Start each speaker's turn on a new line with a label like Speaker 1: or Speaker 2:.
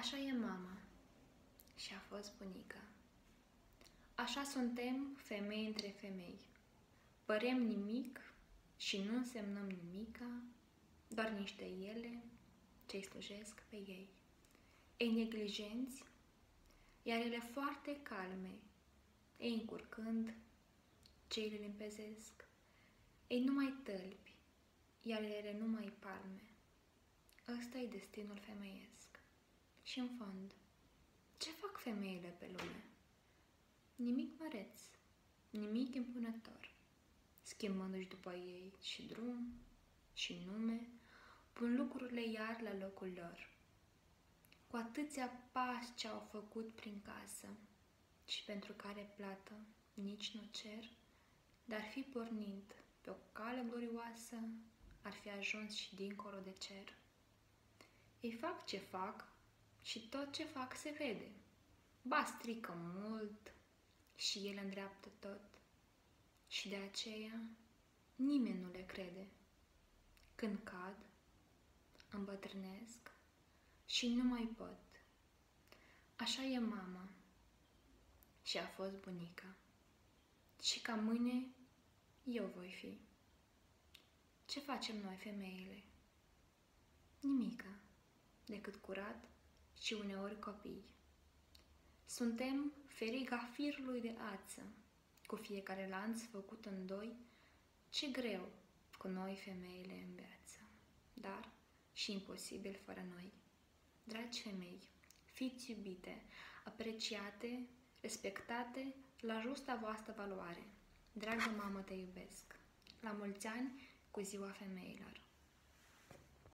Speaker 1: Așa e mama și a fost bunica. Așa suntem femei între femei. Părem nimic și nu însemnăm nimica, doar niște ele ce-i slujesc pe ei. Ei neglijenți, iar ele foarte calme, ei încurcând, cei le limpezesc. Ei numai tălpi, iar ele numai palme. Ăsta-i destinul femeiesc. Și în fond, ce fac femeile pe lume? Nimic măreț, nimic impunător, schimbându-și după ei și drum și nume, pun lucrurile iar la locul lor. Cu atâția pași ce au făcut prin casă și pentru care plată nici nu cer, dar fi pornind pe o cale glorioasă, ar fi ajuns și dincolo de cer. Ei fac ce fac și tot ce fac se vede. Ba strică mult și el îndreaptă tot. Și de aceea nimeni nu le crede. Când cad, îmbătrânesc și nu mai pot. Așa e mama și a fost bunica. Și ca mâine eu voi fi. Ce facem noi, femeile? Nimica, decât curat și uneori copii. Suntem feriga firului de ață, cu fiecare lanț făcut în doi, ce greu cu noi femeile în viață, dar și imposibil fără noi. Dragi femei, fiți iubite, apreciate, respectate la justa voastră valoare. Dragă mamă, te iubesc! La mulți ani cu ziua femeilor!